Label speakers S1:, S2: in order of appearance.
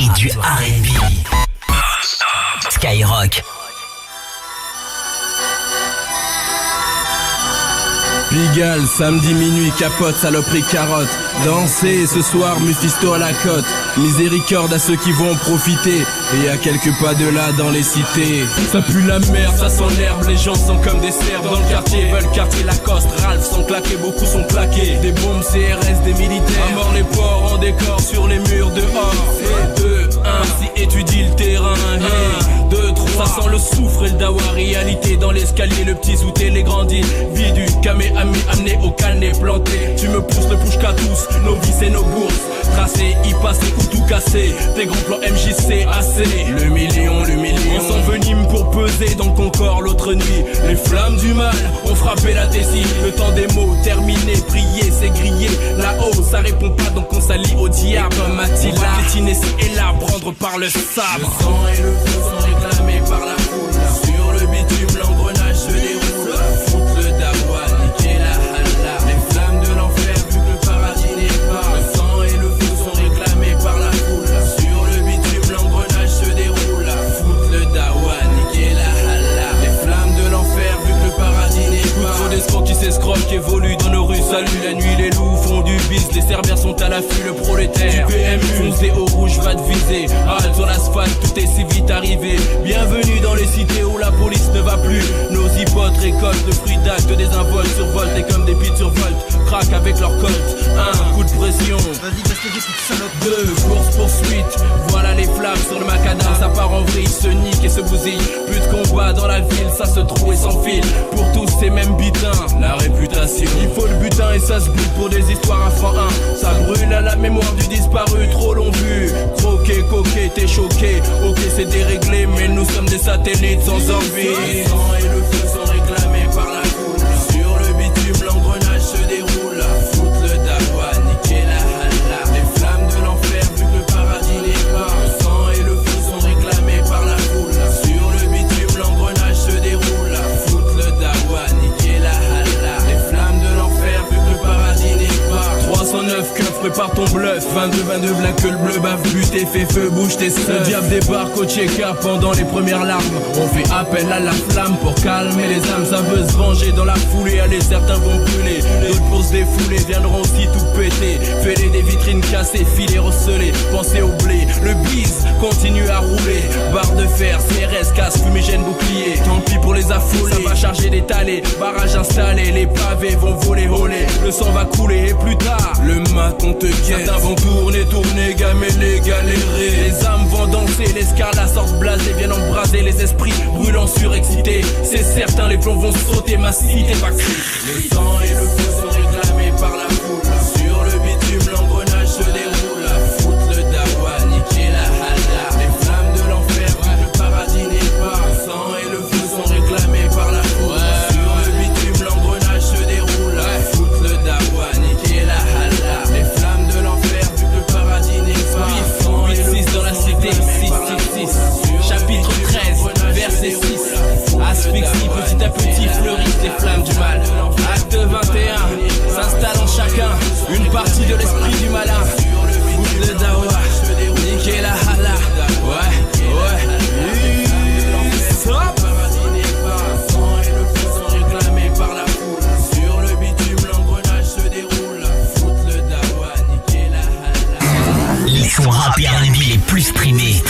S1: et du R&B. Skyrock.
S2: Pigalle, samedi minuit, capote, saloperie, carotte. Danser ce soir, Mephisto à la côte. Miséricorde à ceux qui vont profiter. Et à quelques pas de là dans les cités. Ça pue la merde, ça sent l'herbe. Les gens sont comme des cerfs dans le quartier. Veulent quartier Lacoste, Ralph sont claqués, beaucoup sont plaqués. Des bombes CRS, des militaires. À mort les porcs en décor sur les murs dehors. Et 2, 1, si étudie le terrain. 1, 2, 3, ça sent le soufre et le dawa. Réalité dans l'escalier, le petit zouté, les grandis. Vie du camé amené au calné planté. Tu me pousses le push qu'à tous, nos vies et nos bourses. Tracé, y passer ou tout casser. Tes grands plans MJC AC. Le million. On s'envenime pour peser dans ton corps l'autre nuit. Les flammes du mal ont frappé la tessie. Le temps des mots terminé, prier, c'est grillé. Là-haut, ça répond pas donc on s'allie au diable. Comme Mathilda, on va piétiner ci et là, prendre par le sabre. Le sang et le feu sont réclamés par la foule. Sur le bitume, l'engrenage se déroule. Foutre le dawa, niquer la halla. Les flammes de l'enfer vu que le paradis n'est pas. Le sang et le feu sont réclamés par la foule. Sur le bitume, l'engrenage se déroule. Foutre le dawa, niquer la halla. Les flammes de l'enfer vu que le paradis n'est pas. Trop d'escrocs qui s'escroquent, qui évoluent dans nos rues. Salut la nuit, les loups font du bis. Les cerbères sont à l'affût, le prolétaire du PMU foncé au rouge va te viser. Halte sur l'asphalte, tout est si vite arrivé. Bienvenue dans les cités où la police ne va plus. Nos hypotes récoltent le fruit d'actes des involtes survoltent et comme des pites survoltent. Craquent avec leur colt. 1, coup de pression.
S3: Vas-y, casse les pieds, petite salope.
S2: 2, course poursuite. Voilà les flammes sur le macadam. Ça part en vrille, se nique et se bousille. Plus de combat dans la ville, ça se trouve et s'enfile. Pour tous ces mêmes butins, la réputation. Il faut le butin et ça se bute pour des histoires à franc 1. Ça brûle à la mémoire du disparu, trop long vu. Croqué, coqué, t'es choqué. Ok, c'est déréglé, mais nous sommes des satellites sans envie. Le sang et le feu sont réclamés par la foule. Sur le bitume, l'engrenage se déroule. Foutre le dawa, niquer la halla. Les flammes de l'enfer vu que le paradis n'est pas. Le sang et le feu sont réclamés par la foule. Sur le bitume, l'engrenage se déroule. Foutre le dawa, niquer la halla. Les flammes de l'enfer vu que le paradis n'est pas. 309 keufs, prépare ton bluff. 22, black que le bleu bave, buté, fait feu, bouge tes seufs. Le diable débarque au check-up pendant les premières larmes. On fait appel à la flamme pour calmer les âmes. Ça veut se venger dans la foulée. Allez, certains vont brûler, d'autres pour se défouler viendront aussi tout péter. Fêler des vitrines cassées, filets recelés. Pensez au blé, le bise continue à rouler. Barre de fer, CRS, casque, fumigène, bouclier. Tant pis pour les affolés, ça va charger des talés. Barrage installé, les pavés vont voler, voler. Le sang va couler et plus tard, le mat on te guette. Certains vont tourner, gameler, galérer. Les âmes vont danser, les scarlats sortent blasés. Viennent embraser les esprits, brûlants surexcités. C'est certain, les plombs vont sauter, ma cité va crier. Le sang et le feu sont réclamés par la foule. Sur le bitume, l'engrenage se déroule. Foutre le dawa, niquer la halla. Les flammes de l'enfer vu que le paradis n'est pas. Le sang et le feu sont réclamés par la foule. Sur le bitume, l'engrenage se déroule. Foutre le dawa, niquer la halla. Les flammes de l'enfer vu que le paradis n'est pas. 8-6 dans la cité, 6-6-6. Chapitre 13, verset 6. Asphyxie, petit à petit fleurissent les flammes du mal. Acte 21, s'installe en chacun une partie de l'esprit du malin. Foutre le dawa, niquer la halla. Stop.
S1: Les sons rap et R&B les plus streamés.